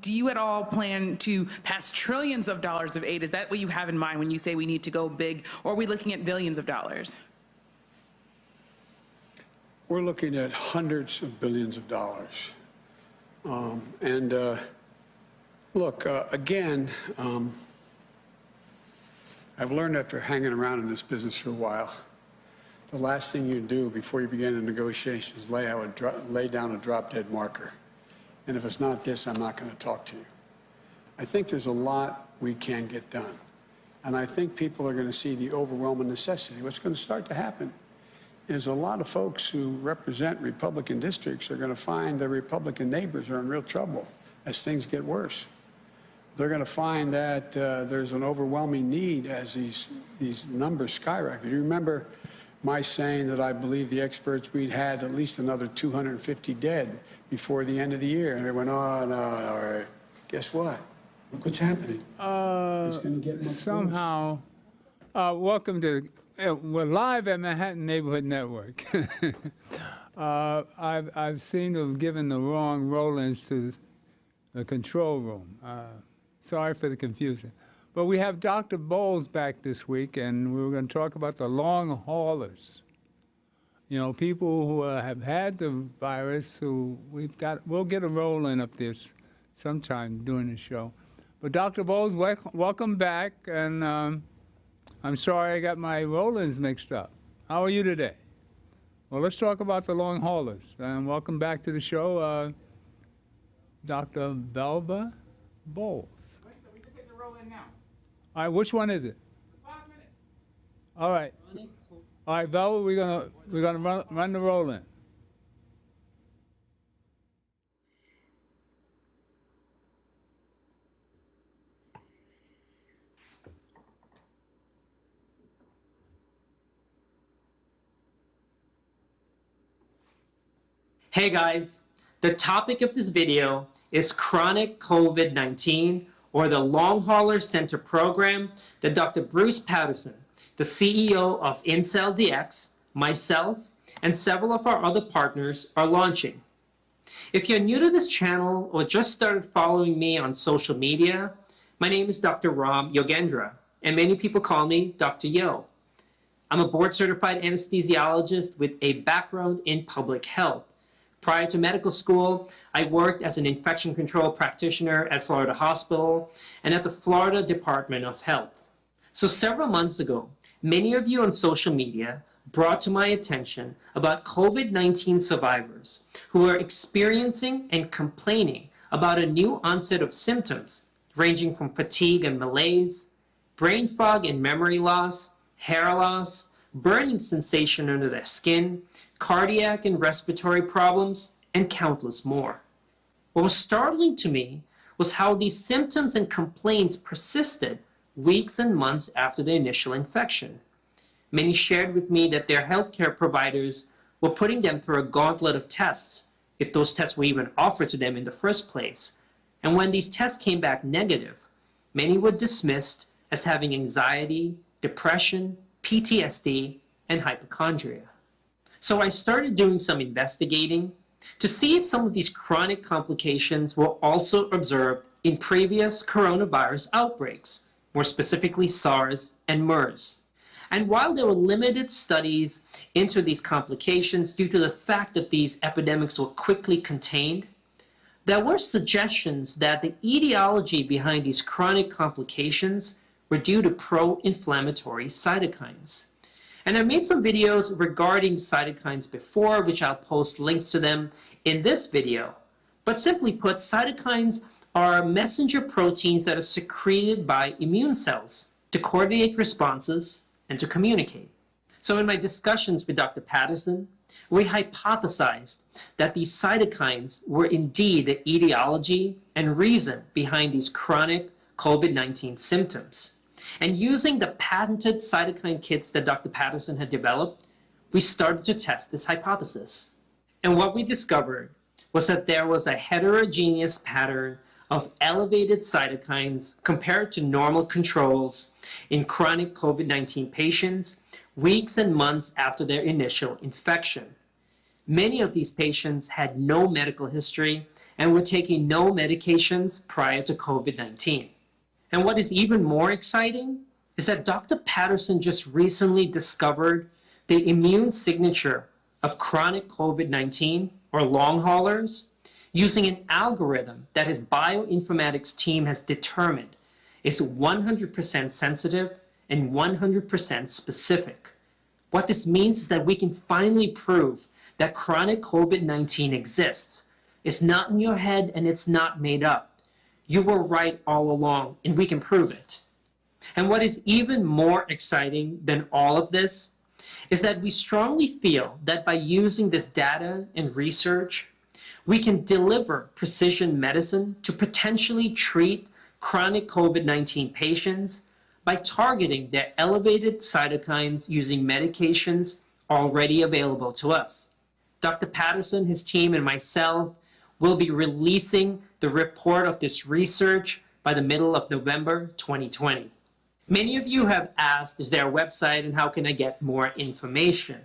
do you at all plan to pass trillions of dollars of aid? Is that what you have in mind when you say we need to go big, or are we looking at billions of dollars? We're looking at hundreds of billions of dollars. Look, again, I've learned after hanging around in this business for a while, the last thing you do before you begin a negotiation is lay down a drop-dead marker. And if it's not this, I'm not going to talk to you. I think there's a lot we can get done. And I think people are going to see the overwhelming necessity. What's going to start to happen is a lot of folks who represent Republican districts are going to find their Republican neighbors are in real trouble as things get worse. They're going to find that there's an overwhelming need as these numbers skyrocket. You remember my saying that I believe the experts we'd had at least another 250 dead before the end of the year. And they went, oh, no, all right. Guess what? Look what's happening. It's going to get much somehow, welcome to, we're live at Manhattan Neighborhood Network. I've seemed to have given the wrong roll-ins to the control room. Sorry for the confusion. But we have Dr. Bowles back this week, and we're going to talk about the long haulers. You know, people who have had the virus, who we'll get a roll in of this sometime during the show. But Dr. Bowles, welcome back, and I'm sorry I got my roll-ins mixed up. How are you today? Well, let's talk about the long haulers. And welcome back to the show, Dr. Belva Bowles. We can take the roll-in now. All right, which one is it? 5 minutes. All right. All right, Velva, we're gonna run the roll in. Hey guys, the topic of this video is chronic COVID-19, or the Long Hauler Center program that Dr. Bruce Patterson, the CEO of IncelDX, myself, and several of our other partners are launching. If you're new to this channel or just started following me on social media, my name is Dr. Ram Yogendra, and many people call me Dr. Yo. I'm a board-certified anesthesiologist with a background in public health. Prior to medical school, I worked as an infection control practitioner at Florida Hospital and at the Florida Department of Health. So several months ago, many of you on social media brought to my attention about COVID-19 survivors who are experiencing and complaining about a new onset of symptoms ranging from fatigue and malaise, brain fog and memory loss, hair loss, burning sensation under their skin, cardiac and respiratory problems, and countless more. What was startling to me was how these symptoms and complaints persisted weeks and months after the initial infection. Many shared with me that their healthcare providers were putting them through a gauntlet of tests, if those tests were even offered to them in the first place. And when these tests came back negative, many were dismissed as having anxiety, depression, PTSD, and hypochondria. So I started doing some investigating to see if some of these chronic complications were also observed in previous coronavirus outbreaks, more specifically SARS and MERS. And while there were limited studies into these complications due to the fact that these epidemics were quickly contained, there were suggestions that the etiology behind these chronic complications were due to pro-inflammatory cytokines. And I made some videos regarding cytokines before, which I'll post links to them in this video. But simply put, cytokines are messenger proteins that are secreted by immune cells to coordinate responses and to communicate. So in my discussions with Dr. Patterson, we hypothesized that these cytokines were indeed the etiology and reason behind these chronic COVID-19 symptoms. And using the patented cytokine kits that Dr. Patterson had developed, we started to test this hypothesis. And what we discovered was that there was a heterogeneous pattern of elevated cytokines compared to normal controls in chronic COVID-19 patients weeks and months after their initial infection. Many of these patients had no medical history and were taking no medications prior to COVID-19. And what is even more exciting is that Dr. Patterson just recently discovered the immune signature of chronic COVID-19 or long haulers using an algorithm that his bioinformatics team has determined is 100% sensitive and 100% specific. What this means is that we can finally prove that chronic COVID-19 exists. It's not in your head and it's not made up. You were right all along, and we can prove it. And what is even more exciting than all of this is that we strongly feel that by using this data and research, we can deliver precision medicine to potentially treat chronic COVID-19 patients by targeting their elevated cytokines using medications already available to us. Dr. Patterson, his team, and myself will be releasing the report of this research by the middle of November 2020. Many of you have asked, is there a website and how can I get more information?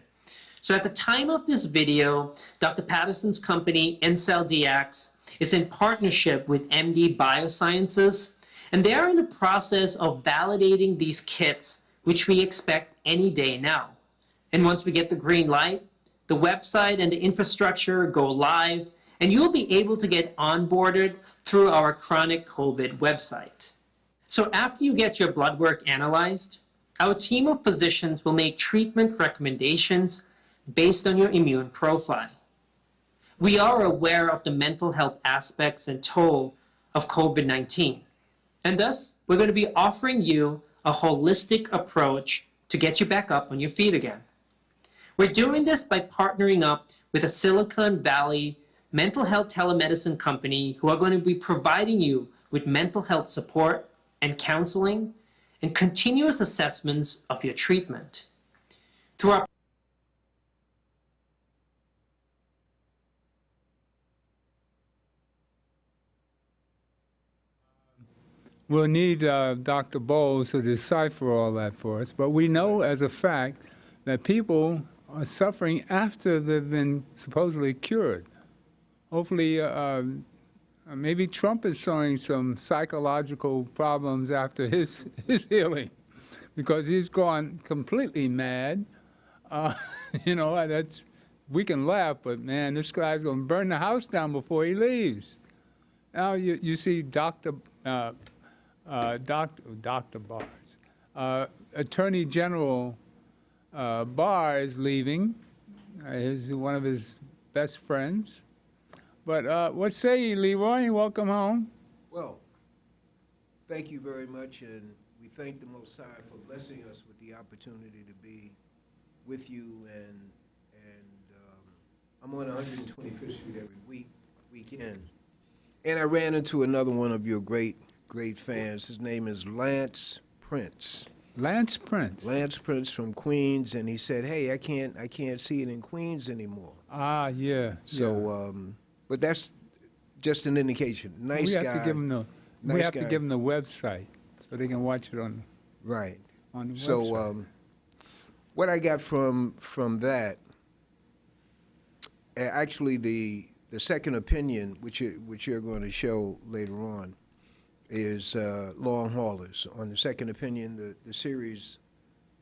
So at the time of this video, Dr. Patterson's company, IncellDX, is in partnership with MD Biosciences, and they are in the process of validating these kits, which we expect any day now. And once we get the green light, the website and the infrastructure go live, and you'll be able to get onboarded through our chronic COVID website. So after you get your blood work analyzed, our team of physicians will make treatment recommendations based on your immune profile. We are aware of the mental health aspects and toll of COVID-19, and thus we're going to be offering you a holistic approach to get you back up on your feet again. We're doing this by partnering up with a Silicon Valley mental health telemedicine company who are going to be providing you with mental health support and counseling and continuous assessments of your treatment. Through our We'll need Dr. Bowles to decipher all that for us, but we know as a fact that people are suffering after they've been supposedly cured. Hopefully, maybe Trump is showing some psychological problems after his healing, because he's gone completely mad. You know, we can laugh, but man, this guy's going to burn the house down before he leaves. Now you see Dr. Barrs, Attorney General Barr is leaving. He's one of his best friends. But what say you, Leroy? Welcome home. Well, thank you very much, and we thank the Most High for blessing us with the opportunity to be with you. And I'm on 125th Street every weekend, and I ran into another one of your great fans. His name is Lance Prince. Lance Prince. Lance Prince from Queens, and he said, "Hey, I can't see it in Queens anymore." Ah, yeah. So, but that's just an indication. Nice guy. We have to give them the website so they can watch it on. Right. On the website. So, what I got from that, actually the second opinion, which you're going to show later on, is long haulers. On the second opinion, the series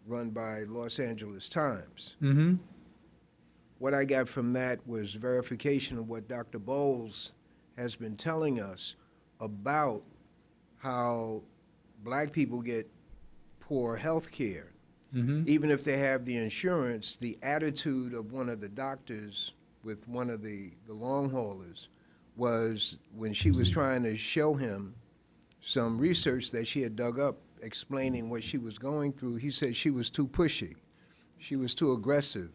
run by Los Angeles Times. Mm-hmm. What I got from that was verification of what Dr. Bowles has been telling us about how black people get poor health care. Mm-hmm. Even if they have the insurance, the attitude of one of the doctors with one of the long haulers was, when she was trying to show him some research that she had dug up explaining what she was going through, he said she was too pushy. She was too aggressive.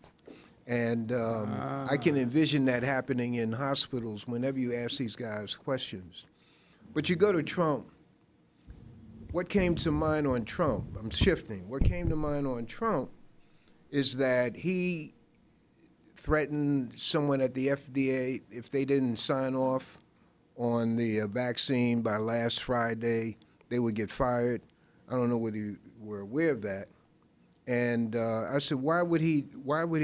And I can envision that happening in hospitals whenever you ask these guys questions. But you go to Trump. What came to mind on Trump? I'm shifting. What came to mind on Trump is that he threatened someone at the FDA if they didn't sign off on the vaccine by last Friday, they would get fired. I don't know whether you were aware of that. And I said, why would he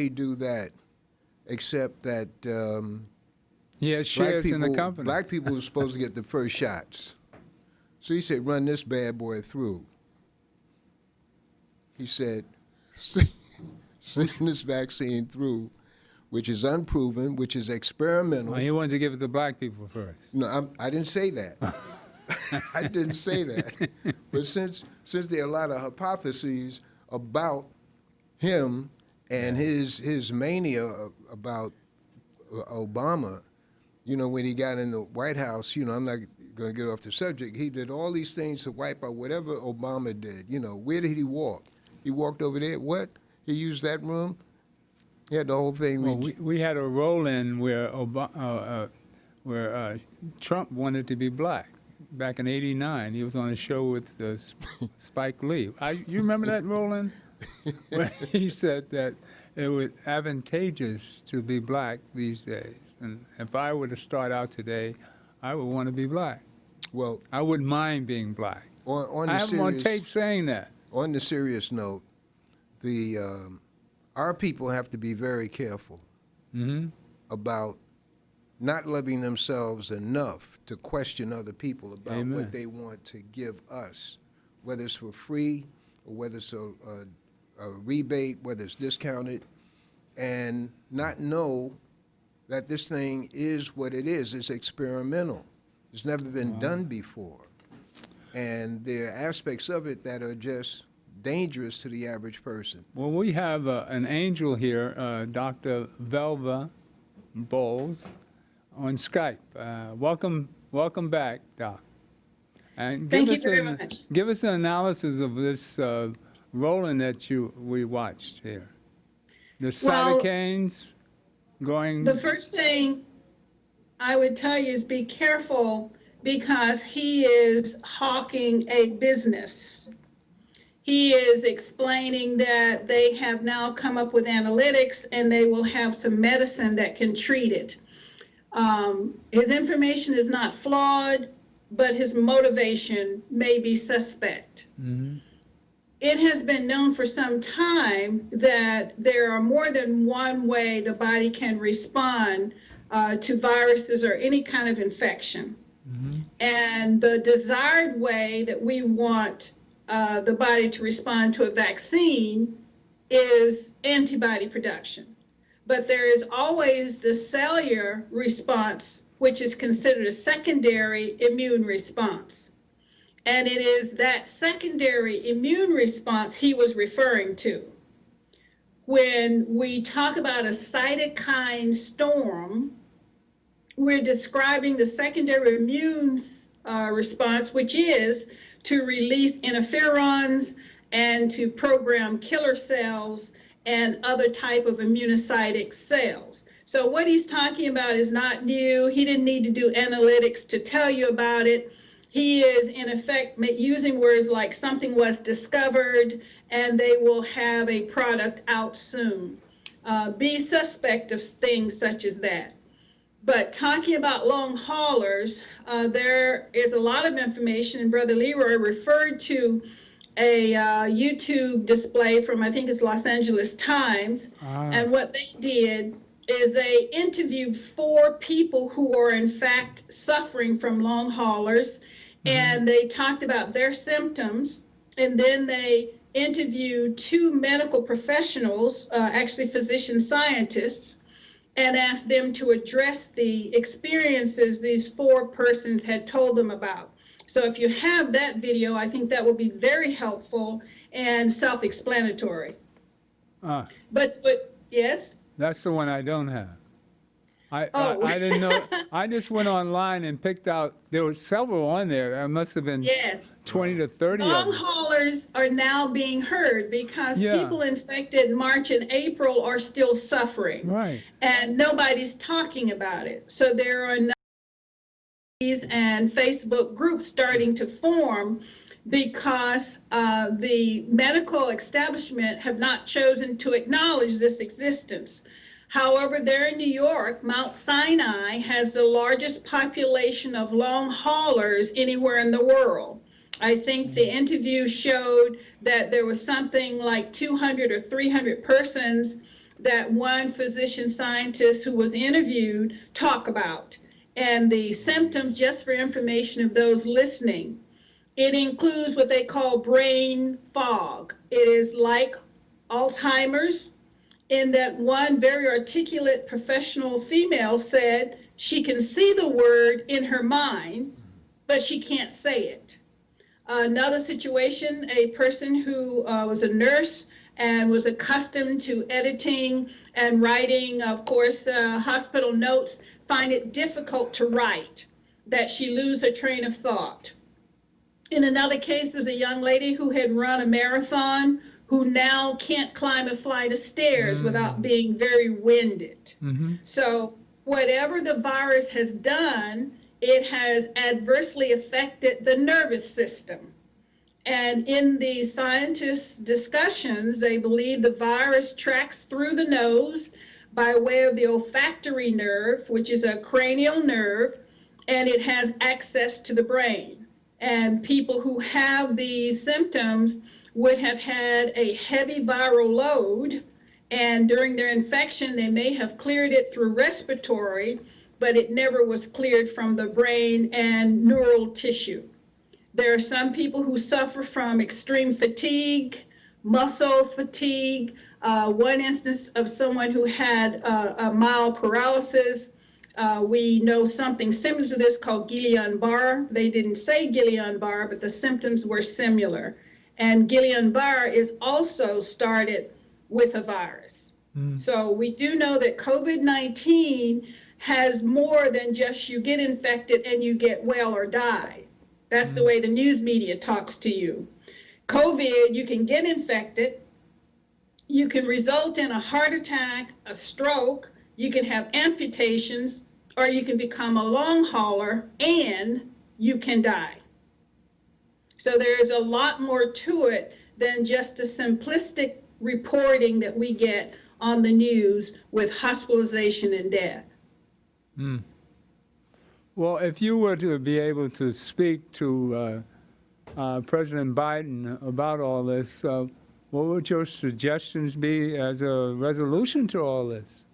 do that except that He has shares in the company. black people were supposed to get the first shots. So he said, run this bad boy through. He said, send this vaccine through, which is unproven, which is experimental. Well, he wanted to give it to black people first. No, I didn't say that. I didn't say that. But since there are a lot of hypotheses about him and his mania about Obama, you know, when he got in the White House, you know, I'm not going to get off the subject. He did all these things to wipe out whatever Obama did. You know, where did he walk? He walked over there. What? He used that room. He had the whole thing. Well, we had a roll-in where Trump wanted to be black. Back in '89, he was on a show with Spike Lee. You remember that roll-in? Where he said that it was advantageous to be black these days. And if I were to start out today, I would want to be black. Well, I wouldn't mind being black. on I the have him on serious, tape saying that. on the serious note, our people have to be very careful about not loving themselves enough to question other people about Amen. what they want to give us, whether it's for free or whether it's a rebate, whether it's discounted, and not know that this thing is what it is. It's experimental. It's never been done before. And there are aspects of it that are just dangerous to the average person. Well, we have an angel here, Dr. Velva Bowles, on Skype. Welcome back, Doc. And Thank you very much. Give us an analysis of this rolling that we watched here. The Well, cytokines going. The first thing I would tell you is be careful because he is hawking a business. He is explaining that they have now come up with analytics and they will have some medicine that can treat it. His information is not flawed, but his motivation may be suspect. It has been known for some time that there are more than one way the body can respond to viruses or any kind of infection. And the desired way that we want the body to respond to a vaccine is antibody production. But there is always the cellular response, which is considered a secondary immune response. And it is that secondary immune response he was referring to. When we talk about a cytokine storm, we're describing the secondary immune response, which is to release interferons and to program killer cells and other type of immunocytic cells. So what he's talking about is not new. He didn't need to do analytics to tell you about it. He is, in effect, using words like something was discovered and they will have a product out soon. Be suspect of things such as that. But talking about long haulers, there is a lot of information, and Brother Leroy referred to a YouTube display from, I think it's Los Angeles Times. And what they did is they interviewed 4 people who are in fact suffering from long haulers, and they talked about their symptoms, and then they interviewed 2 medical professionals, actually physician scientists, and asked them to address the experiences these 4 persons had told them about. So if you have that video, I think that will be very helpful and self-explanatory. But yes? That's the one I don't have. I Oh. didn't know. I just went online and picked out. There were several on there. There must have been Yes. 20 to 30 of Long them. haulers are now being heard because Yeah. people infected in March and April are still suffering. Right. And nobody's talking about it. So there are and Facebook groups starting to form because the medical establishment have not chosen to acknowledge this existence. However, there in New York, Mount Sinai has the largest population of long haulers anywhere in the world. I think the interview showed that there was something like 200 or 300 persons that one physician scientist who was interviewed talk about. And the symptoms, just for information of those listening, it includes what they call brain fog. It is like Alzheimer's, in that one very articulate professional female said she can see the word in her mind, but she can't say it. Another situation, a person who was a nurse and was accustomed to editing and writing, of course, hospital notes, find it difficult to write, that she lose her train of thought. In another case, there's a young lady who had run a marathon who now can't climb a flight of stairs without being very winded. So whatever the virus has done, it has adversely affected the nervous system. And in the scientists' discussions, they believe the virus tracks through the nose by way of the olfactory nerve, which is a cranial nerve, and it has access to the brain. And people who have these symptoms would have had a heavy viral load, and during their infection, they may have cleared it through respiratory, but it never was cleared from the brain and neural tissue. There are some people who suffer from extreme fatigue, muscle fatigue. One instance of someone who had a mild paralysis. We know something similar to this called Guillain-Barré. They didn't say Guillain-Barré, but the symptoms were similar. And Guillain-Barré is also started with a virus. So we do know that COVID-19 has more than just you get infected and you get well or die. That's the way the news media talks to you. COVID, you can get infected, you can result in a heart attack, a stroke, you can have amputations, or you can become a long hauler and you can die. So there is a lot more to it than just the simplistic reporting that we get on the news with hospitalization and death. Well, if you were to be able to speak to President Biden about all this, what would your suggestions be as a resolution to all this?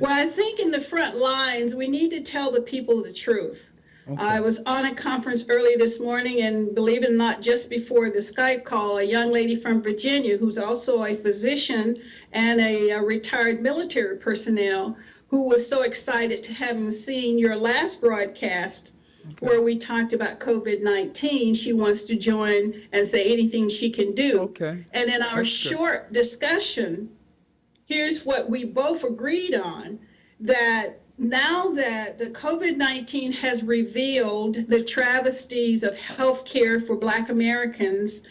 Well, I think in the front lines, we need to tell the people the truth. Okay. I was on a conference early this morning, and believe it or not, just before the Skype call, a young lady from Virginia, who's also a physician and a retired military personnel, who was so excited to having seen your last broadcast, where we talked about COVID-19. She wants to join and say anything she can do. Okay. And in our short discussion, here's what we both agreed on, that now that the COVID-19 has revealed the travesties of healthcare for Black Americans,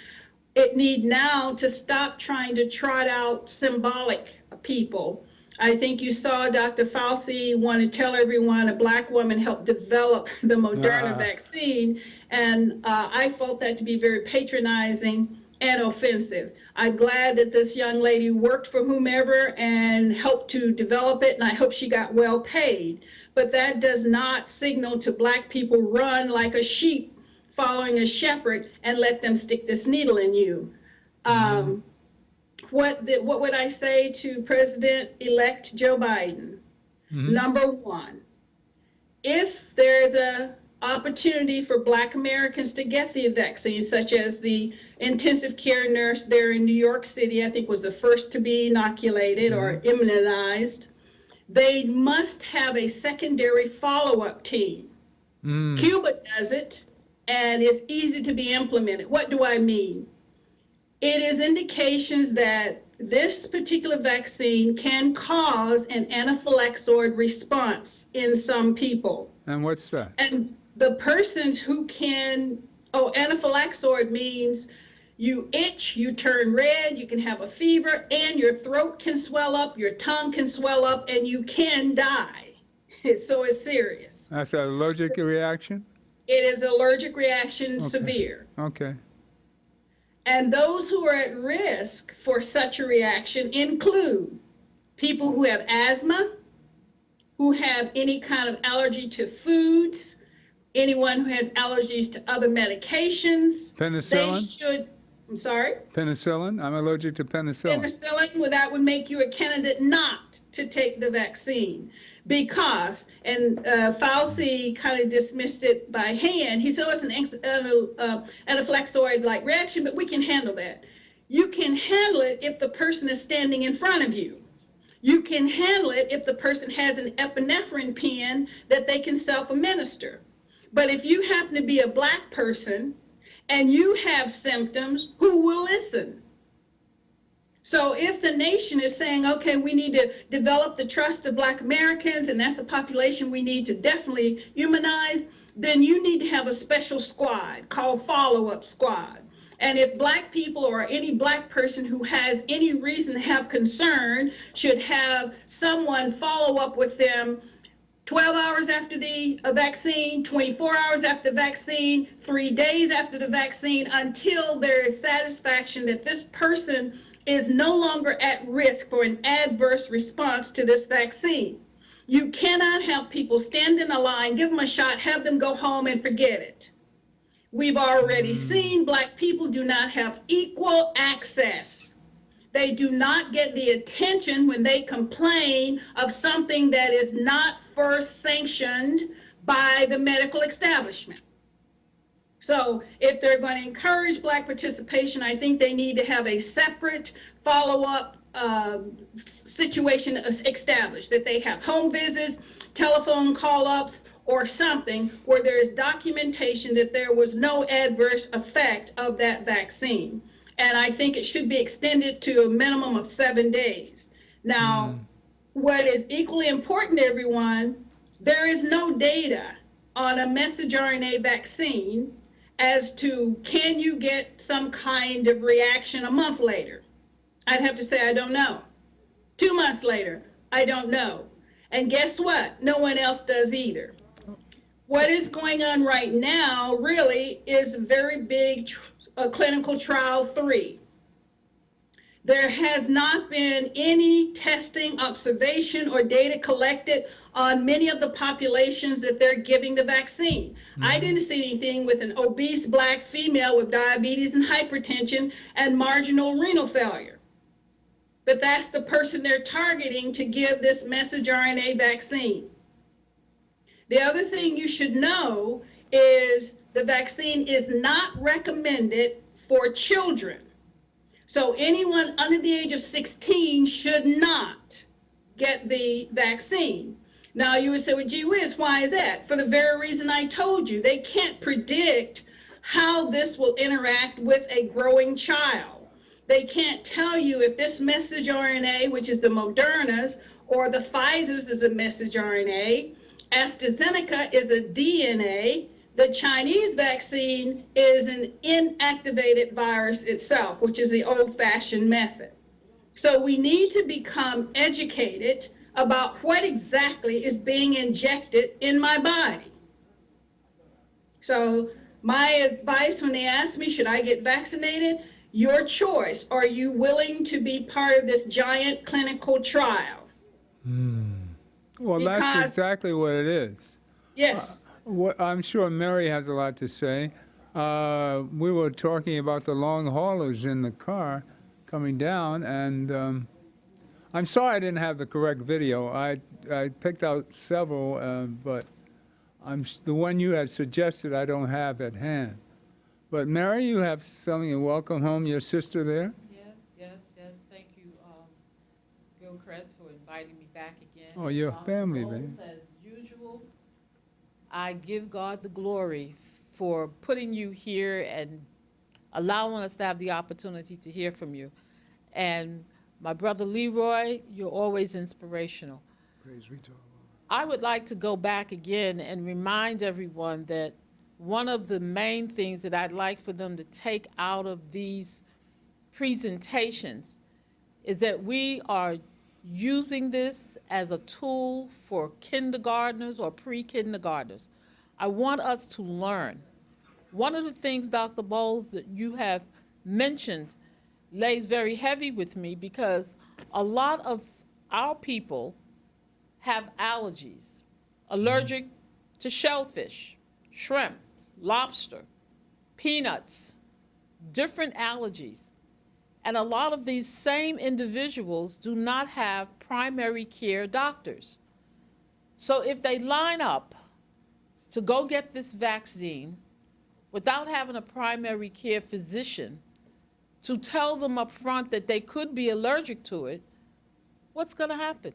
it need now to stop trying to trot out symbolic people. I think you saw Dr. Fauci want to tell everyone a Black woman helped develop the Moderna vaccine, and I felt that to be very patronizing and offensive. I'm glad that this young lady worked for whomever and helped to develop it, and I hope she got well paid. But that does not signal to Black people run like a sheep following a shepherd and let them stick this needle in you. What would I say to President-elect Joe Biden? Number one, if there's a opportunity for Black Americans to get the vaccine, such as the intensive care nurse there in New York City, I think was the first to be inoculated or immunized, they must have a secondary follow-up team. Cuba does it, and it's easy to be implemented. What do I mean? It is indications that this particular vaccine can cause an anaphylactoid response in some people. And what's that? And the persons who can, anaphylaxoid means you itch, you turn red, you can have a fever, and your throat can swell up, your tongue can swell up, and you can die. So it's serious. That's an allergic reaction? It is allergic reaction, severe. Okay. And those who are at risk for such a reaction include people who have asthma, who have any kind of allergy to foods, anyone who has allergies to other medications. Penicillin? They should, I'm sorry? Penicillin? I'm allergic to penicillin. Penicillin, well, that would make you a candidate not to take the vaccine because, and Fauci kind of dismissed it by hand. He said, oh, it's an anaphylactoid-like reaction, but we can handle that. You can handle it if the person is standing in front of you. You can handle it if the person has an epinephrine pen that they can self-administer. But if you happen to be a Black person and you have symptoms, who will listen? So if the nation is saying, okay, we need to develop the trust of Black Americans, and that's a population we need to definitely humanize, then you need to have a special squad called follow-up squad. And if Black people or any Black person who has any reason to have concern should have someone follow up with them 12 hours after the vaccine, 24 hours after the vaccine, 3 days after the vaccine, until there is satisfaction that this person is no longer at risk for an adverse response to this vaccine. You cannot have people stand in a line, give them a shot, have them go home and forget it. We've already seen Black people do not have equal access. They do not get the attention when they complain of something that is not first sanctioned by the medical establishment. So if they're going to encourage Black participation, I think they need to have a separate follow-up situation established, that they have home visits, telephone call-ups, or something where there is documentation that there was no adverse effect of that vaccine. And I think it should be extended to a minimum of 7 days. Now, what is equally important, everyone, there is no data on a messenger RNA vaccine as to can you get some kind of reaction a month later. I'd have to say I don't know. 2 months later, I don't know. And guess what? No one else does either. What is going on right now really is a very big clinical trial 3. There has not been any testing, observation, or data collected on many of the populations that they're giving the vaccine. I didn't see anything with an obese Black female with diabetes and hypertension and marginal renal failure. But that's the person they're targeting to give this messenger RNA vaccine. The other thing you should know is the vaccine is not recommended for children. So anyone under the age of 16 should not get the vaccine. Now you would say, well, gee whiz, why is that? For the very reason I told you. They can't predict how this will interact with a growing child. They can't tell you if this messenger RNA, which is the Moderna's, or the Pfizer's is a messenger RNA, AstraZeneca is a DNA, the Chinese vaccine is an inactivated virus itself, which is the old-fashioned method. So we need to become educated about what exactly is being injected in my body. So my advice when they ask me, should I get vaccinated? Your choice. Are you willing to be part of this giant clinical trial? Well, that's exactly what it is. Yes. I'm sure Mary has a lot to say. We were talking about the long haulers in the car coming down, and I'm sorry I didn't have the correct video. I picked out several, but the one you had suggested I don't have at hand. But Mary, you have something, and welcome home your sister there. Yes. Thank you, Mr. Gilchrist, for inviting me back again. Oh, you're a family, Bowles, man. As usual, I give God the glory for putting you here and allowing us to have the opportunity to hear from you. And my brother Leroy, you're always inspirational. Praise be to Allah. I would like to go back again and remind everyone that one of the main things that I'd like for them to take out of these presentations is that we are using this as a tool for kindergartners or pre-kindergartners. I want us to learn. One of the things, Dr. Bowles, that you have mentioned lays very heavy with me because a lot of our people have allergies, allergic to shellfish, shrimp, lobster, peanuts, different allergies. And a lot of these same individuals do not have primary care doctors. So if they line up to go get this vaccine without having a primary care physician to tell them up front that they could be allergic to it, what's going to happen?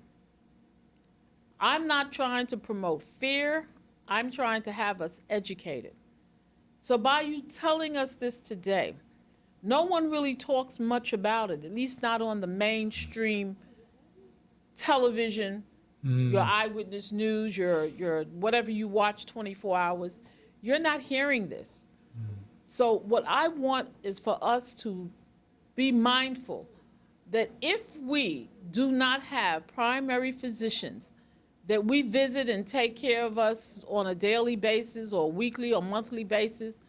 I'm not trying to promote fear. I'm trying to have us educated. So by you telling us this today, no one really talks much about it, at least not on the mainstream television, your eyewitness news, your whatever you watch 24 hours. You're not hearing this. So what I want is for us to be mindful that if we do not have primary physicians that we visit and take care of us on a daily basis or weekly or monthly basis,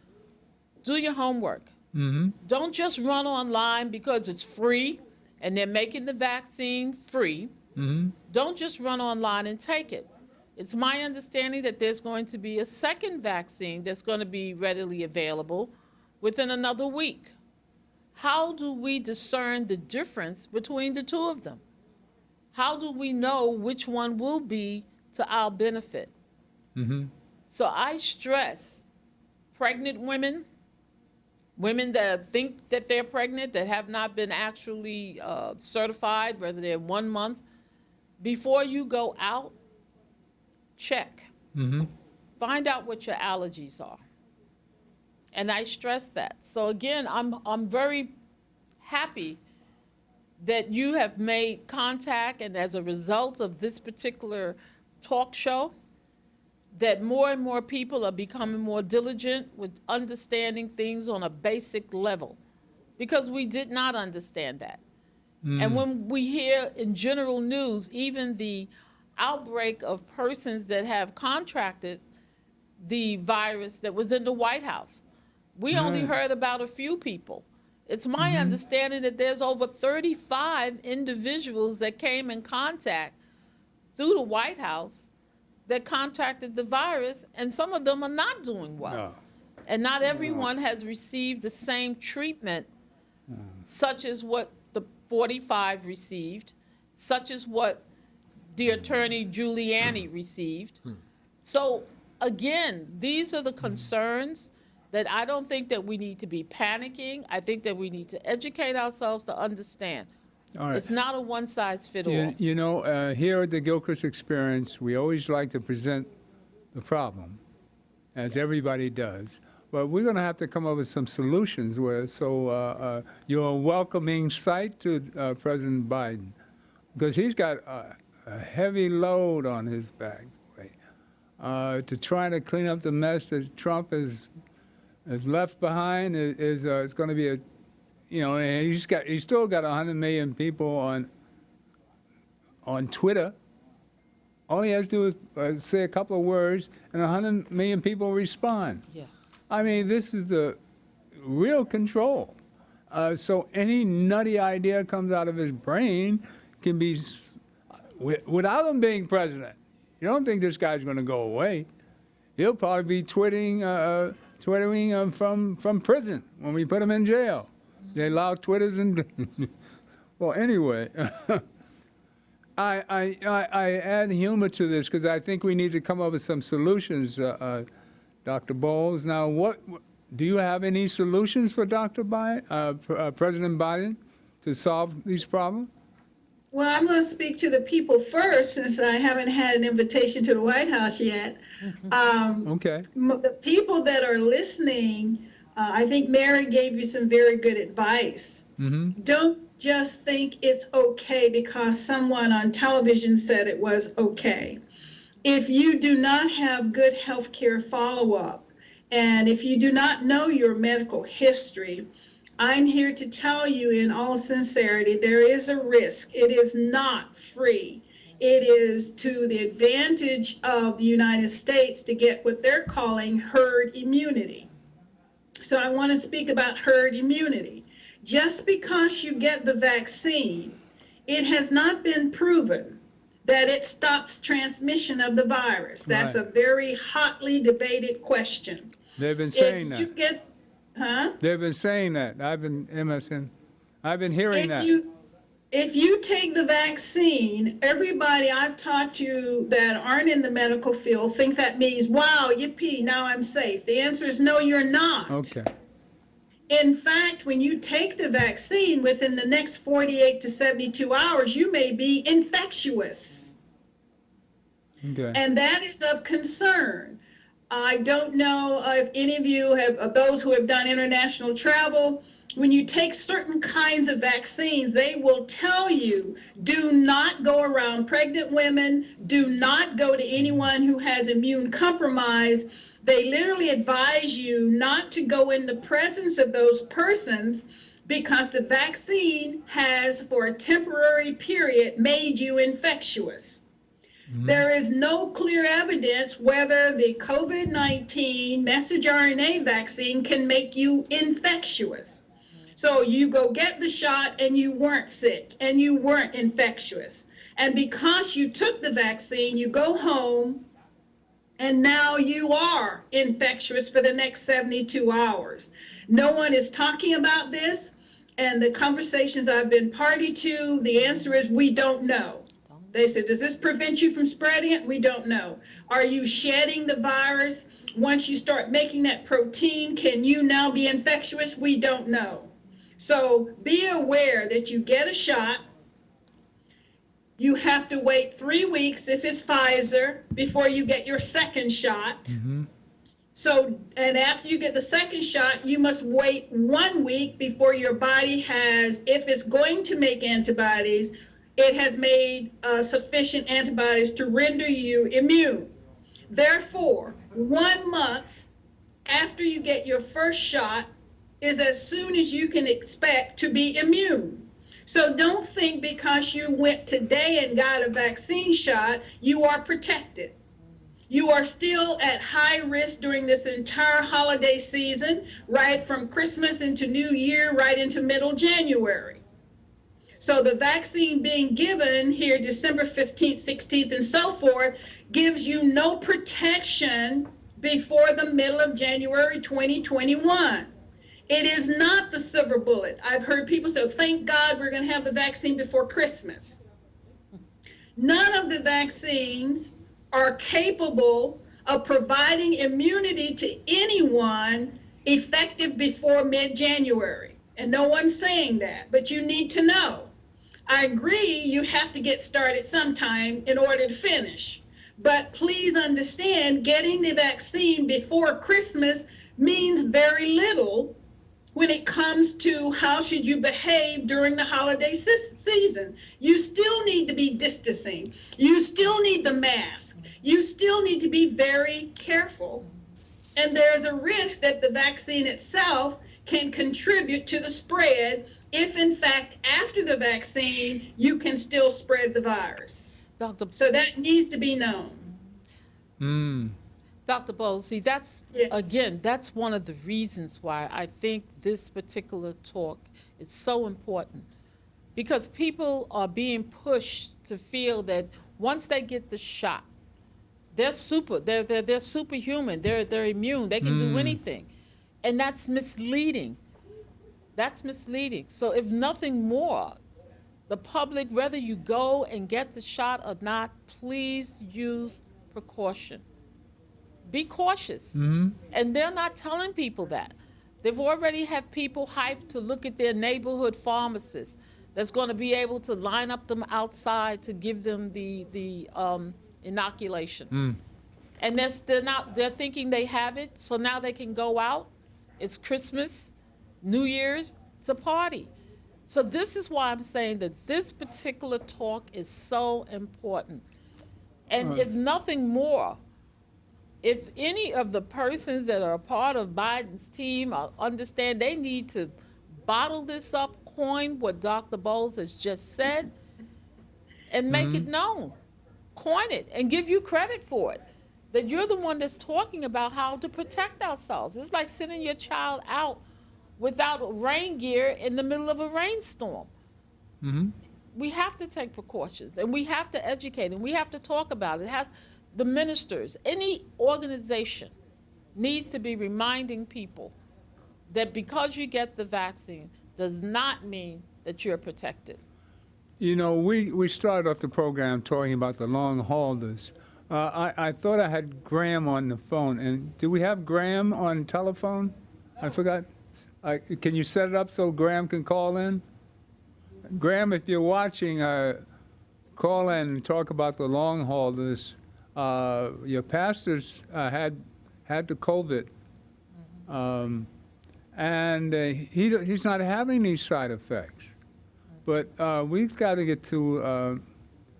do your homework. Don't just run online because it's free and they're making the vaccine free. Don't just run online and take it. It's my understanding that there's going to be a second vaccine that's going to be readily available within another week. How do we discern the difference between the two of them? How do we know which one will be to our benefit? So I stress pregnant women, women that think that they're pregnant, that have not been actually certified, whether they're 1 month, before you go out, check. Find out what your allergies are. And I stress that. So again, I'm very happy that you have made contact, and as a result of this particular talk show, that more and more people are becoming more diligent with understanding things on a basic level, because we did not understand that. And when we hear in general news, even the outbreak of persons that have contracted the virus that was in the White House, we only heard about a few people. It's my understanding that there's over 35 individuals that came in contact through the White House that contracted the virus, and some of them are not doing well. No. And not everyone has received the same treatment, such as what the 45 received, such as what the attorney Giuliani received. So again, these are the concerns that I don't think that we need to be panicking. I think that we need to educate ourselves to understand. All right. It's not a one-size-fits-all. You know, here at the Gilchrist Experience, we always like to present the problem, as everybody does. But we're going to have to come up with some solutions. So you're a welcoming sight to President Biden, because he's got a heavy load on his back, boy. To try to clean up the mess that Trump has left behind is going to be a, you know, and he's still got 100 million people on Twitter. All he has to do is say a couple of words, and 100 million people respond. Yes. I mean, this is the real control. So any nutty idea comes out of his brain can be, without him being president. You don't think this guy's going to go away? He'll probably be twittering from prison when we put him in jail. They allow Twitters and well, anyway, I add humor to this because I think we need to come up with some solutions, Dr. Bowles. Now, what do you have any solutions for Dr. Biden, President Biden, to solve these problems? Well, I'm going to speak to the people first, since I haven't had an invitation to the White House yet. Okay. The people that are listening, I think Mary gave you some very good advice. Don't just think it's okay because someone on television said it was okay. If you do not have good healthcare follow-up, and if you do not know your medical history, I'm here to tell you in all sincerity, there is a risk. It is not free. It is to the advantage of the United States to get what they're calling herd immunity. So I want to speak about herd immunity. Just because you get the vaccine, it has not been proven that it stops transmission of the virus. That's Right. a very hotly debated question. They've been saying that. Huh? They've been saying that. I've been hearing If that. you take the vaccine, everybody I've talked to that aren't in the medical field think that means, wow, yippee, now I'm safe. The answer is no, you're not. Okay. In fact, when you take the vaccine, within the next 48 to 72 hours, you may be infectious. Okay. And that is of concern. I don't know if any of you have, those who have done international travel, when you take certain kinds of vaccines, they will tell you, do not go around pregnant women, do not go to anyone who has immune compromise. They literally advise you not to go in the presence of those persons because the vaccine has, for a temporary period, made you infectious. There is no clear evidence whether the COVID-19 messenger RNA vaccine can make you infectious. So you go get the shot and you weren't sick and you weren't infectious. And because you took the vaccine, you go home and now you are infectious for the next 72 hours. No one is talking about this. And the conversations I've been party to, the answer is we don't know. They said, does this prevent you from spreading it? We don't know. Are you shedding the virus? Once you start making that protein, can you now be infectious? We don't know. So be aware that you get a shot. You have to wait 3 weeks if it's Pfizer before you get your second shot. So, and after you get the second shot, you must wait 1 week before your body has, if it's going to make antibodies, it has made sufficient antibodies to render you immune. Therefore, 1 month after you get your first shot is as soon as you can expect to be immune. So don't think because you went today and got a vaccine shot, you are protected. You are still at high risk during this entire holiday season, right from Christmas into New Year, right into middle January. So the vaccine being given here December 15th, 16th, and so forth gives you no protection before the middle of January 2021. It is not the silver bullet. I've heard people say, thank God we're going to have the vaccine before Christmas. None of the vaccines are capable of providing immunity to anyone effective before mid-January. And no one's saying that, but you need to know. I agree you have to get started sometime in order to finish. But please understand, getting the vaccine before Christmas means very little when it comes to how should you behave during the holiday season. You still need to be distancing. You still need the mask. You still need to be very careful. And there's a risk that the vaccine itself can contribute to the spread if, in fact, after the vaccine, you can still spread the virus. So that needs to be known. Dr. Bowles, see, that's, Yes. again, that's one of the reasons why I think this particular talk is so important. Because people are being pushed to feel that once they get the shot, they're superhuman, they're immune, they can do anything. And that's misleading. That's misleading. So if nothing more, the public, whether you go and get the shot or not, please use precaution. Be cautious. And they're not telling people that. They've already had people hyped to look at their neighborhood pharmacist that's going to be able to line up them outside to give them the inoculation. And they're thinking they have it, so now they can go out. It's Christmas, New Year's, it's a party. So this is why I'm saying that this particular talk is so important. And if nothing more, if any of the persons that are a part of Biden's team understand they need to bottle this up, coin what Dr. Bowles has just said, and make it known. Coin it and give you credit for it. That you're the one that's talking about how to protect ourselves. It's like sending your child out without rain gear in the middle of a rainstorm. We have to take precautions, and we have to educate, and we have to talk about it. The ministers, any organization needs to be reminding people that because you get the vaccine does not mean that you're protected. You know, we started off the program talking about the long haulers. I thought I had Graham on the phone, and do we have Graham on telephone? I forgot. Can you set it up so Graham can call in? Graham, if you're watching, call in and talk about the long haulers. Your pastors had the COVID, and he's not having these side effects. But we've got to get to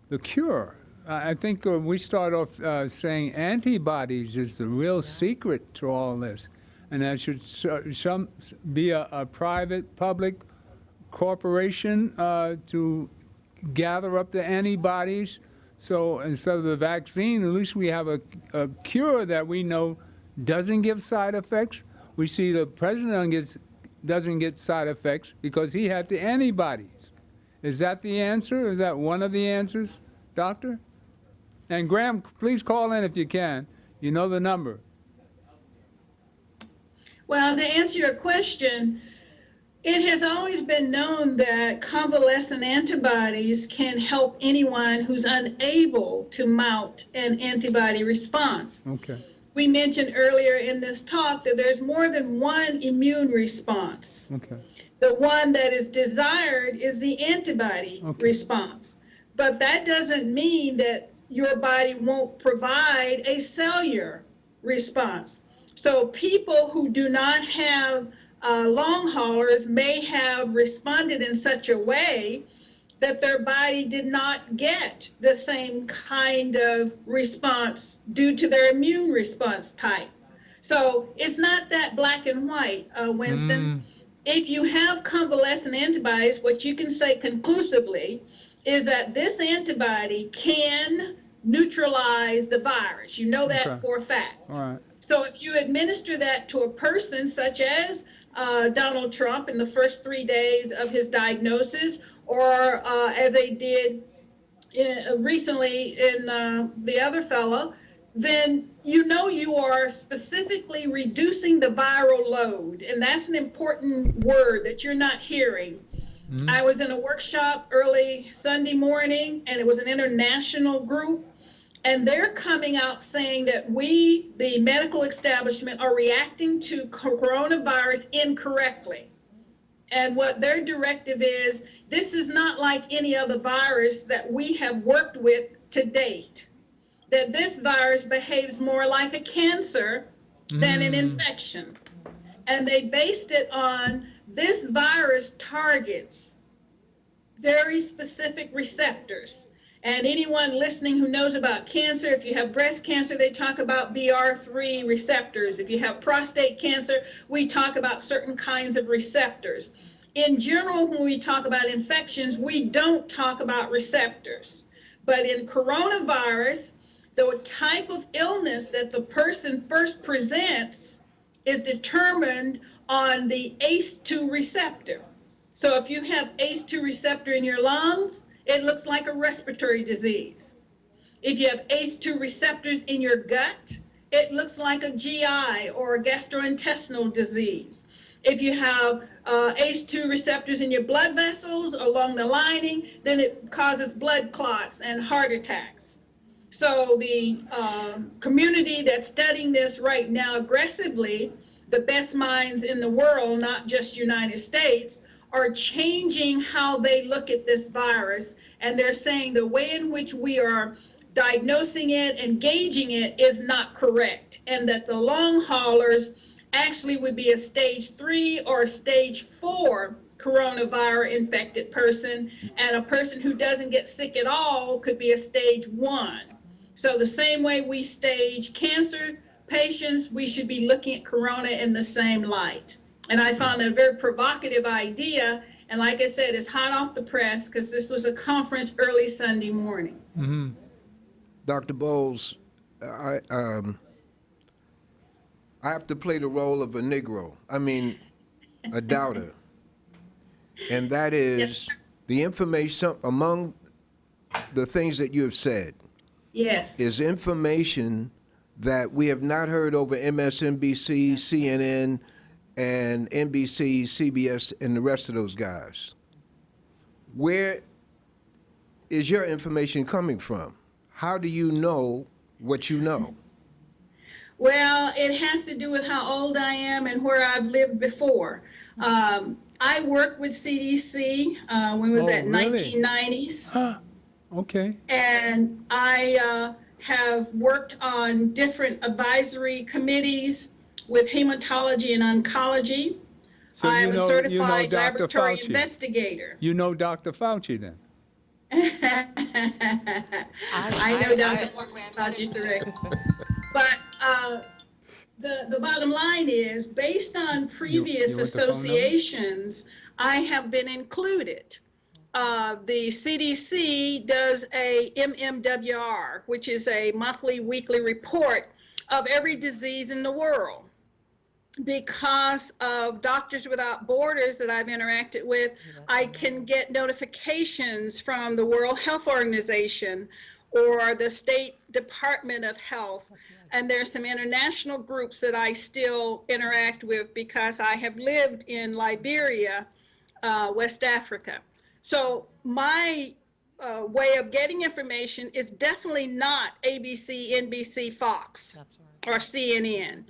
the cure. I think we start off saying antibodies is the real secret to all this, and that should be a private, public corporation to gather up the antibodies. So instead of the vaccine, at least we have a cure that we know doesn't give side effects. We see the president doesn't get side effects because he had the antibodies. Is that the answer? Is that one of the answers, doctor? And Graham, please call in if you can. You know the number. Well, to answer your question, it has always been known that convalescent antibodies can help anyone who's unable to mount an antibody response. Okay. We mentioned earlier in this talk that there's more than one immune response. Okay. The one that is desired is the antibody response. But that doesn't mean that your body won't provide a cellular response. So people who do not have long haulers may have responded in such a way that their body did not get the same kind of response due to their immune response type. So it's not that black and white, Winston. If you have convalescent antibodies, what you can say conclusively is that this antibody can neutralize the virus. You know that for a fact. All right. So if you administer that to a person such as Donald Trump in the first 3 days of his diagnosis, or as they did recently in the other fellow, then you know you are specifically reducing the viral load. And that's an important word that you're not hearing. I was in a workshop early Sunday morning, and it was an international group. And they're coming out saying that we, the medical establishment, are reacting to coronavirus incorrectly. And what their directive is, this is not like any other virus that we have worked with to date. That this virus behaves more like a cancer than an infection. And they based it on this virus targets very specific receptors. And anyone listening who knows about cancer, if you have breast cancer, they talk about BR3 receptors. If you have prostate cancer, we talk about certain kinds of receptors. In general, when we talk about infections, we don't talk about receptors. But in coronavirus, the type of illness that the person first presents is determined on the ACE2 receptor. So if you have ACE2 receptor in your lungs, it looks like a respiratory disease. If you have ACE2 receptors in your gut, it looks like a GI or a gastrointestinal disease. If you have ACE2 receptors in your blood vessels along the lining, then it causes blood clots and heart attacks. So the community that's studying this right now aggressively, the best minds in the world, not just United States, are changing how they look at this virus. And they're saying the way in which we are diagnosing it and gauging it is not correct. And that the long haulers actually would be a stage 3 or a stage 4 coronavirus infected person. And a person who doesn't get sick at all could be a stage 1. So the same way we stage cancer patients, we should be looking at corona in the same light. And I found it a very provocative idea. And like I said, it's hot off the press because this was a conference early Sunday morning. Dr. Bowles, I have to play the role of a Negro. I mean, a doubter. And that is Yes. the information, among the things that you have said, Yes. is information that we have not heard over MSNBC, CNN, and NBC, CBS, and the rest of those guys. Where is your information coming from? How do you know what you know? Well, it has to do with how old I am and where I've lived before. I worked with CDC when it was Oh, at really? 1990s. Okay. And I have worked on different advisory committees with hematology and oncology. So I am a you know certified Dr. laboratory Fauci. investigator. You know Dr. Fauci then. I know Dr. Fauci directly. But the bottom line is, based on previous you want the phone number? associations, I have been included. The CDC does a MMWR, which is a monthly, weekly report of every disease in the world. Because of Doctors Without Borders that I've interacted with, I can get notifications from the World Health Organization or the State Department of Health. And there's some international groups that I still interact with because I have lived in Liberia, West Africa. So my way of getting information is definitely not ABC, NBC, Fox, or CNN.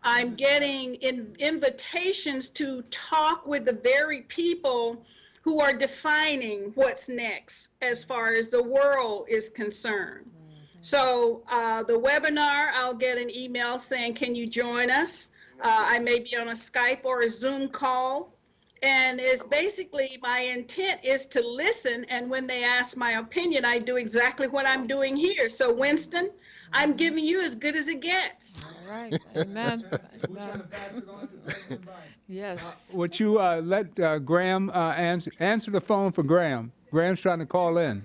I'm getting invitations to talk with the very people who are defining what's next as far as the world is concerned. So the webinar, I'll get an email saying, can you join us? I may be on a Skype or a Zoom call. And it's basically, my intent is to listen, and when they ask my opinion, I do exactly what I'm doing here. So Winston, I'm giving you as good as it gets. All right, amen. Amen. Yes. Would you let Graham answer the phone for Graham? Graham's trying to call in.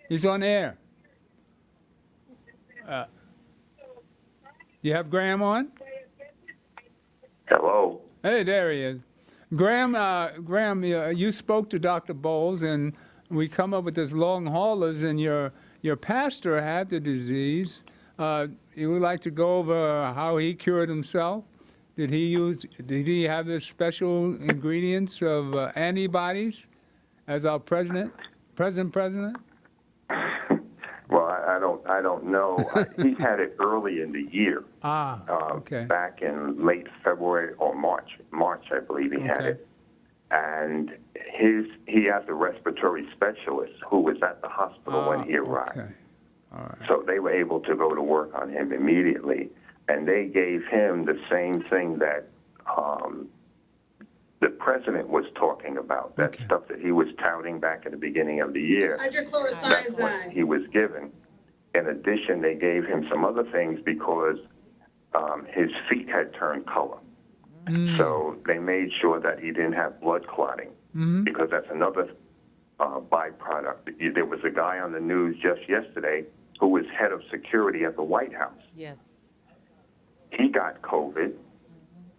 He's on air. You have Graham on? Hello. Hey, there he is. Graham, you spoke to Dr. Bowles, and we come up with this long haulers, and your pastor had the disease. You would like to go over how he cured himself? Did he have this special ingredients of antibodies as our president? Well, I don't know. He had it early in the year. Okay. Back in late February or March. March, I believe he had Okay. it. And he has a respiratory specialist who was at the hospital when he arrived. Okay. All right. So they were able to go to work on him immediately. And they gave him the same thing that the president was talking about, that Okay. stuff that he was touting back in the beginning of the year. That's what Hydrochlorothiazide. he was given. In addition, they gave him some other things because his feet had turned color. So they made sure that he didn't have blood clotting, because that's another byproduct. There was a guy on the news just yesterday who was head of security at the White House. Yes. He got COVID.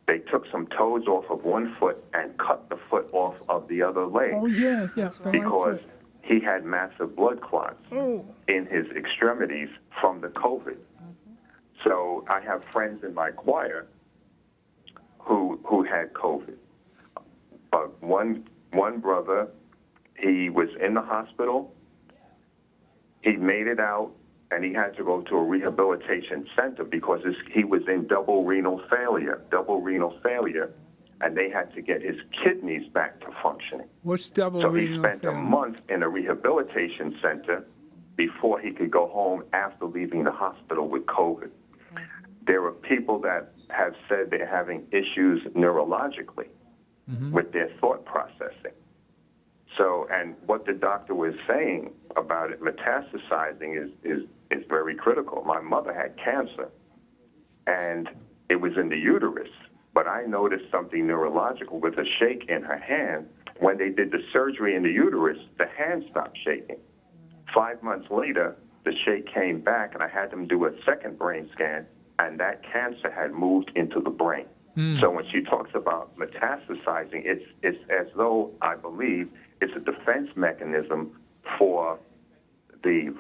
They took some toes off of one foot and cut the foot off of the other leg. Oh, yeah. Because he had massive blood clots in his extremities from the COVID. So I have friends in my choir who had COVID. But one brother, he was in the hospital. He made it out, and he had to go to a rehabilitation center because he was in double renal failure, and they had to get his kidneys back to functioning. What's double So he renal spent a failure? month in a rehabilitation center before he could go home after leaving the hospital with COVID. There are people that have said they're having issues neurologically with their thought processing. So, and what the doctor was saying about it metastasizing is very critical. My mother had cancer, and it was in the uterus, but I noticed something neurological with a shake in her hand. When they did the surgery in the uterus, the hand stopped shaking. 5 months later, the shake came back, and I had them do a second brain scan, and that cancer had moved into the brain. So when she talks about metastasizing, it's as though, I believe, it's a defense mechanism for the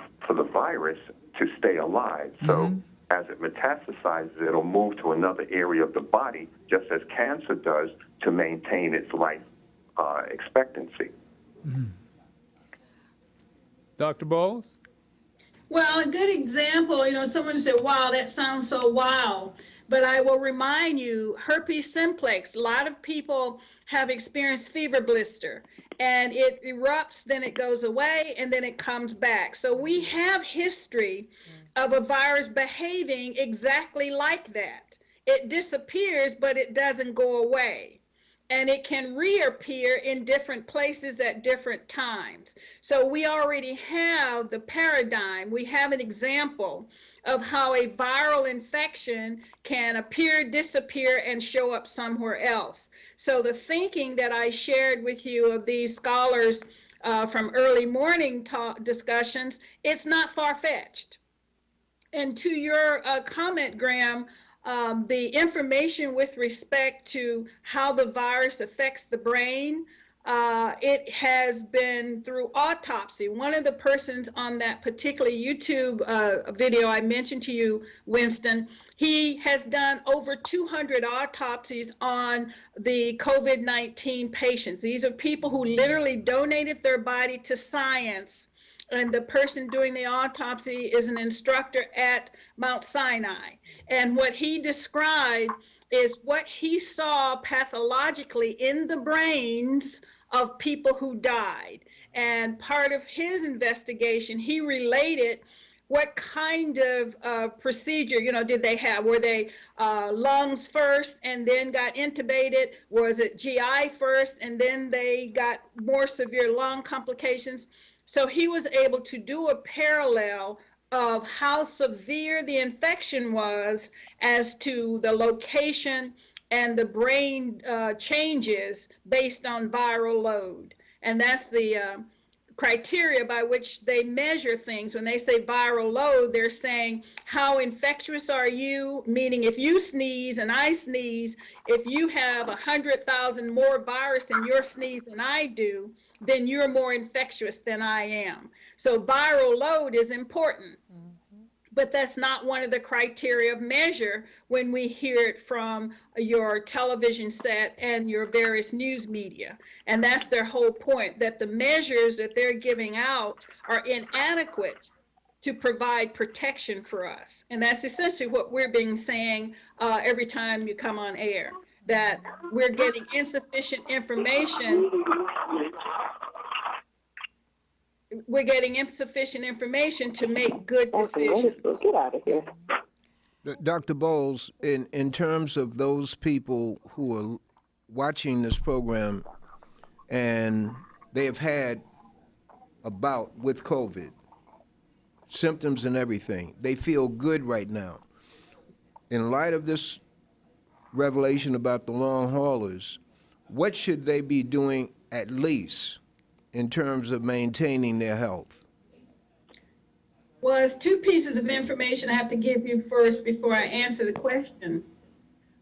virus to stay alive. So As it metastasizes, it'll move to another area of the body, just as cancer does, to maintain its life expectancy. Dr. Bowles? Well, a good example, someone said, wow, that sounds so wow. But I will remind you, herpes simplex, a lot of people have experienced fever blister, and it erupts, then it goes away, and then it comes back. So we have history of a virus behaving exactly like that. It disappears, but it doesn't go away. And it can reappear in different places at different times. So we already have the paradigm. We have an example of how a viral infection can appear, disappear, and show up somewhere else. So the thinking that I shared with you of these scholars from early morning discussions, it's not far-fetched. And to your comment, Graham, the information with respect to how the virus affects the brain, it has been through autopsy. One of the persons on that particular YouTube video I mentioned to you, Winston, he has done over 200 autopsies on the COVID-19 patients. These are people who literally donated their body to science, and the person doing the autopsy is an instructor at Mount Sinai. And what he described is what he saw pathologically in the brains of people who died. And part of his investigation, he related what kind of procedure, did they have? Were they lungs first and then got intubated? Was it GI first and then they got more severe lung complications? So he was able to do a parallel of how severe the infection was as to the location and the brain changes based on viral load. And that's the criteria by which they measure things. When they say viral load, they're saying how infectious are you, meaning if you sneeze and I sneeze, if you have 100,000 more virus in your sneeze than I do, then you're more infectious than I am. So viral load is important. But that's not one of the criteria of measure when we hear it from your television set and your various news media. And that's their whole point, that the measures that they're giving out are inadequate to provide protection for us. And that's essentially what we're being saying every time you come on air, that we're getting insufficient information. We're getting insufficient information to make good decisions. Get out of here. Dr. Bowles, in terms of those people who are watching this program and they have had a bout with COVID, symptoms and everything, they feel good right now. In light of this revelation about the long haulers, what should they be doing at least in terms of maintaining their health? Well, there's two pieces of information I have to give you first before I answer the question.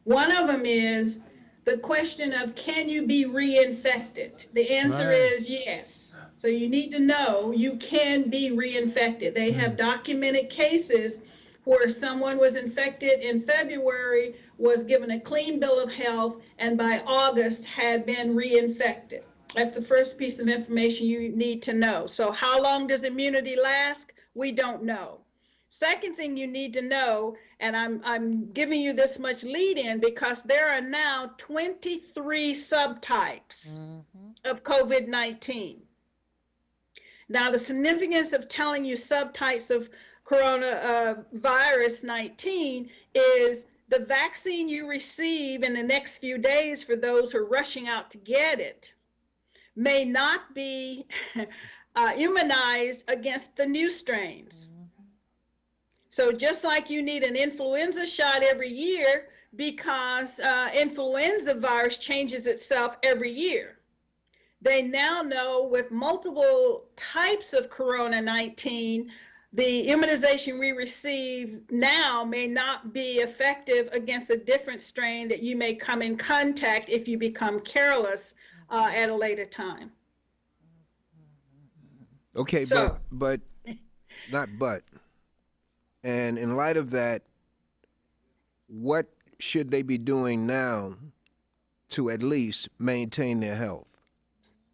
One of them is the question of, can you be reinfected? The answer is yes. So you need to know you can be reinfected. They have documented cases where someone was infected in February, was given a clean bill of health, and by August had been reinfected. That's the first piece of information you need to know. So how long does immunity last? We don't know. Second thing you need to know, and I'm giving you this much lead in because there are now 23 subtypes of COVID-19. Now, the significance of telling you subtypes of coronavirus 19 is the vaccine you receive in the next few days for those who are rushing out to get it may not be immunized against the new strains. So just like you need an influenza shot every year because influenza virus changes itself every year, they now know with multiple types of Corona-19, the immunization we receive now may not be effective against a different strain that you may come in contact if you become careless at a later time. Okay, So, but, and in light of that, what should they be doing now to at least maintain their health?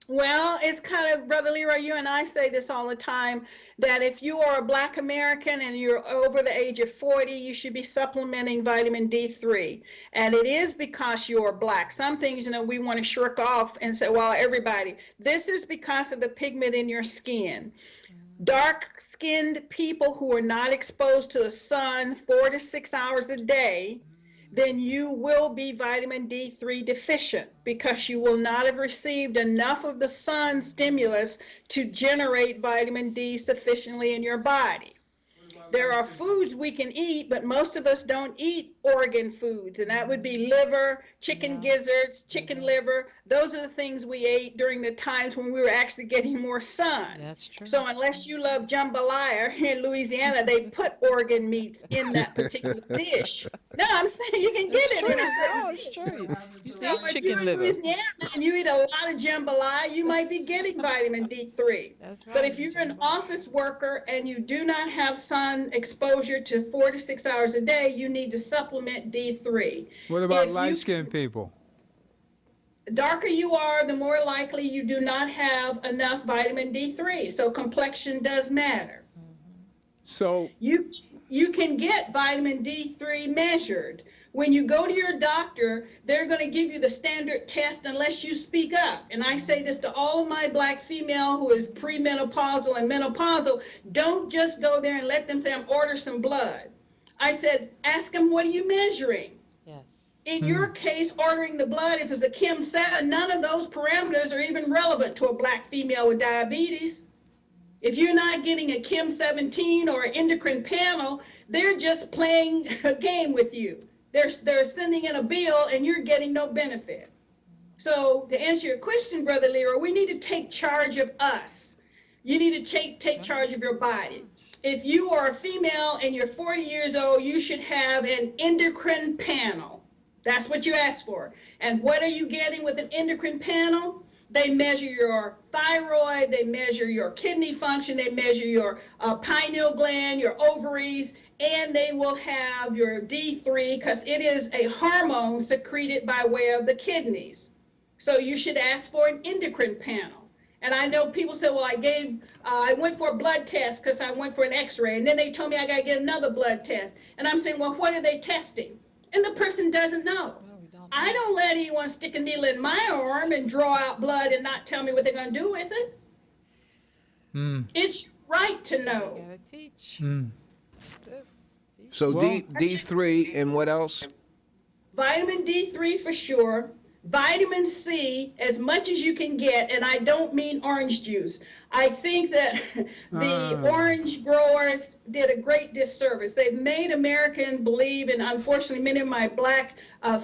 Well, it's kind of, Brother Leroy, you and I say this all the time, that if you are a Black American and you're over the age of 40, you should be supplementing vitamin D3. And it is because you're Black. Some things, we want to shirk off and say, well, everybody. This is because of the pigment in your skin. Dark-skinned people who are not exposed to the sun 4 to 6 hours a day, then you will be vitamin D3 deficient because you will not have received enough of the sun stimulus to generate vitamin D sufficiently in your body. There are foods we can eat, but most of us don't eat organ foods, and that would be liver, chicken gizzards, chicken liver. Those are the things we ate during the times when we were actually getting more sun. That's true. So unless you love jambalaya here in Louisiana, they put organ meats in that particular dish. No, I'm saying you can get it in a certain It's dish. true. You see So if you're chicken in liver. Louisiana and you eat a lot of jambalaya, you might be getting vitamin D3. That's right. But if you're an office worker and you do not have sun exposure to 4 to 6 hours a day, you need to supplement D3. What about If you- light-skinned people? The darker you are, the more likely you do not have enough vitamin D3. So complexion does matter. So You can get vitamin D3 measured. When you go to your doctor, they're going to give you the standard test unless you speak up. And I say this to all of my Black female who is premenopausal and menopausal, don't just go there and let them say, I'm order some blood. I said, ask them, what are you measuring? Yes. In your case, ordering the blood, if it's a Kim 7, none of those parameters are even relevant to a Black female with diabetes. If you're not getting a Kim 17 or an endocrine panel, they're just playing a game with you. They're sending in a bill and you're getting no benefit. So to answer your question, Brother Leroy, we need to take charge of us. You need to take charge of your body. If you are a female and you're 40 years old, you should have an endocrine panel. That's what you asked for. And what are you getting with an endocrine panel? They measure your thyroid, they measure your kidney function, they measure your pineal gland, your ovaries, and they will have your D3 because it is a hormone secreted by way of the kidneys. So you should ask for an endocrine panel. And I know people say, well, I went for a blood test because I went for an x-ray, and then they told me I got to get another blood test. And I'm saying, well, what are they testing? And the person doesn't know. I don't let anyone stick a needle in my arm and draw out blood and not tell me what they're going to do with it. It's right to know. You gotta teach. So Well- D3 and what else? Vitamin D3 for sure. Vitamin C, as much as you can get, and I don't mean orange juice. I think that the orange growers did a great disservice. They've made Americans believe, and unfortunately many of my Black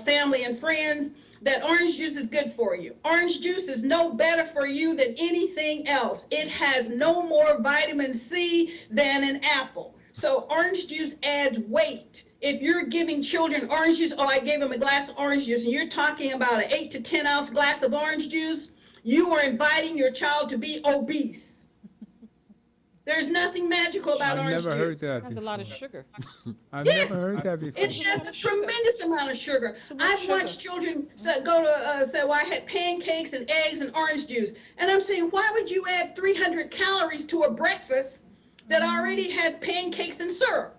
family and friends, that orange juice is good for you. Orange juice is no better for you than anything else. It has no more vitamin C than an apple. So orange juice adds weight. If you're giving children orange juice, oh, I gave them a glass of orange juice, and you're talking about an 8 to 10 ounce glass of orange juice, you are inviting your child to be obese. There's nothing magical about I've orange never heard juice. that That's a before. lot of sugar. I've Yes. never heard that before. It's just a tremendous amount of sugar. Too much I've sugar. watched children go to say, well, I had pancakes and eggs and orange juice. And I'm saying, why would you add 300 calories to a breakfast that already has pancakes and syrup?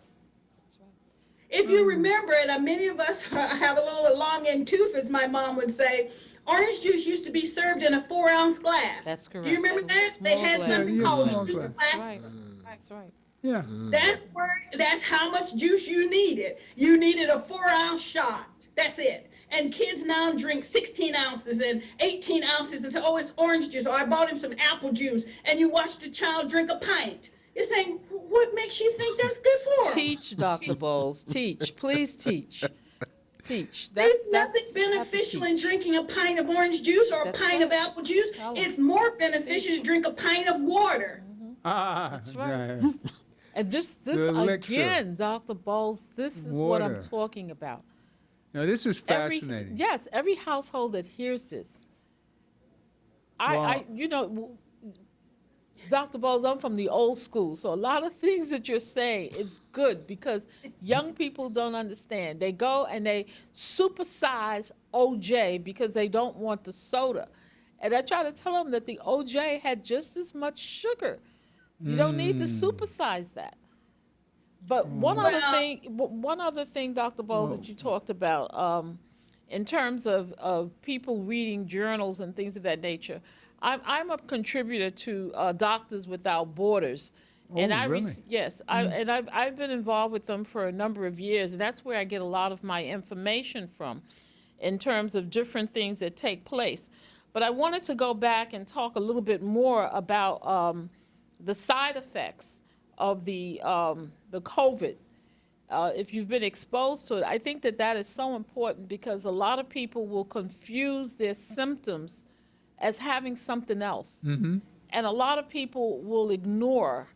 If you remember it, many of us have a little long end tooth, as my mom would say. Orange juice used to be served in a 4-ounce glass. That's correct. Do you remember that? They Small had glass. something Yeah, called small juice glass. glasses. That's right. Yeah. That's how much juice you needed. You needed a 4-ounce shot. That's it. And kids now drink 16 ounces and 18 ounces and say, oh, it's orange juice. Or I bought him some apple juice. And you watch the child drink a pint. You're saying, what makes you think that's good for him? Teach, Dr. Bowles. Teach. Please teach. Teach. There's nothing you have to beneficial in teach. drinking a pint of orange juice or a That's pint of right. apple juice. Tell 'em. It's more beneficial to drink a pint of water. That's right. Yeah. And this The elixir. again, Dr. Bowles, this is what I'm Water. talking about. Now, this is fascinating. Every household that hears this, Well- Dr. Bowles, I'm from the old school, so a lot of things that you're saying is good because young people don't understand. They go and they supersize OJ because they don't want the soda. And I try to tell them that the OJ had just as much sugar. You don't need to supersize that. But Well, one other thing, Dr. Bowles, that you talked about, in terms of people reading journals and things of that nature, I'm a contributor to Doctors Without Borders. And really? yes, I've been involved with them for a number of years, and that's where I get a lot of my information from in terms of different things that take place. But I wanted to go back and talk a little bit more about the side effects of the COVID. If you've been exposed to it, I think that that is so important because a lot of people will confuse their symptoms as having something else. And a lot of people will ignore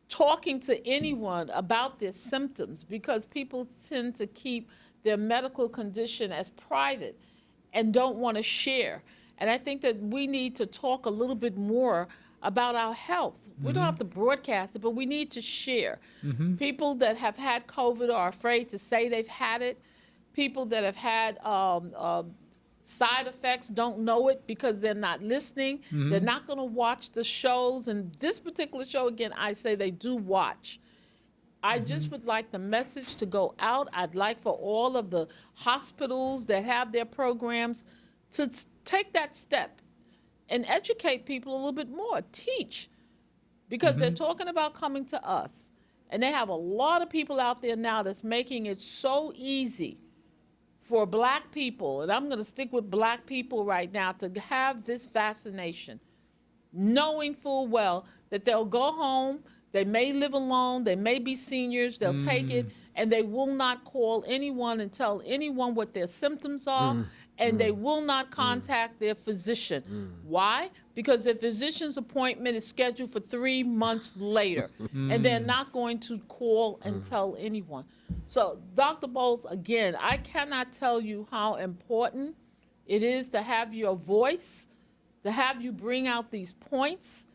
talking to anyone about their symptoms because people tend to keep their medical condition as private and don't want to share. And I think that we need to talk a little bit more about our health. We don't have to broadcast it, but we need to share. People that have had COVID are afraid to say they've had it. People that have had side effects don't know it because they're not listening. They're not going to watch the shows. And this particular show, again, I say they do watch. I just would like the message to go out. I'd like for all of the hospitals that have their programs to take that step and educate people a little bit more, teach, because they're talking about coming to us. And they have a lot of people out there now that's making it so easy for black people, and I'm going to stick with black people right now, to have this vaccination, knowing full well that they'll go home, they may live alone, they may be seniors, they'll take it, and they will not call anyone and tell anyone what their symptoms are, and they will not contact their physician. Why? Because their physician's appointment is scheduled for 3 months later, and they're not going to call and tell anyone. So, Dr. Bowles, again, I cannot tell you how important it is to have your voice, to have you bring out these points.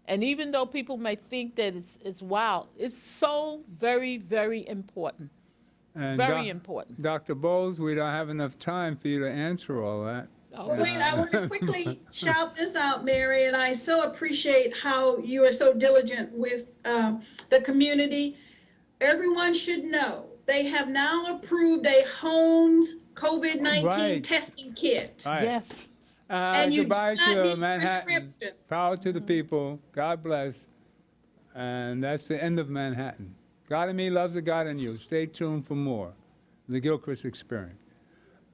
And even though people may think that it's wild, it's so very, very important. And Very important. Dr. Bowles, we don't have enough time for you to answer all that. well, wait, I want to quickly shout this out, Mary, and I so appreciate how you are so diligent with the community. Everyone should know they have now approved a home COVID-19 Right. testing kit. Right. Yes. And you do Goodbye not to need Manhattan. prescription. Power to the people. God bless. And that's the end of Manhattan. God in me loves the God in you. Stay tuned for more. The Gilchrist Experience.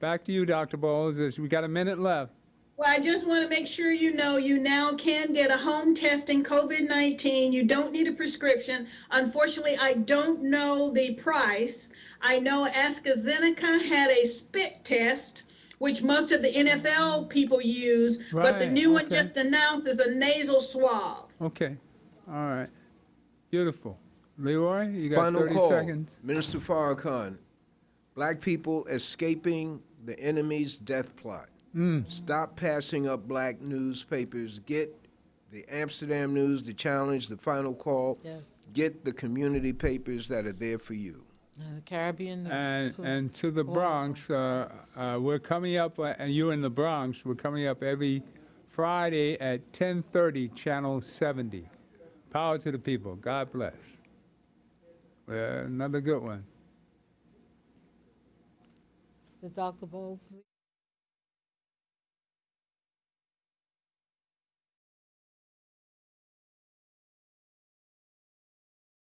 Back to you, Dr. Bowles. We got a minute left. Well, I just want to make sure you know you now can get a home testing COVID-19. You don't need a prescription. Unfortunately, I don't know the price. I know AstraZeneca had a spit test, which most of the NFL people use, but the Right, new one okay. just announced is a nasal swab. Okay. All right. Beautiful. Leroy, you got Final 30 call, seconds. Minister Farrakhan. Black people escaping the enemy's death plot. Stop passing up black newspapers. Get the Amsterdam News, the Challenge, the Final Call. Yes. Get the community papers that are there for you. And the Caribbean News, too. And to the Bronx, we're coming up, and you in the Bronx, we're coming up every Friday at 10:30, Channel 70. Power to the people. God bless. Another good one. The Dr. Bowles.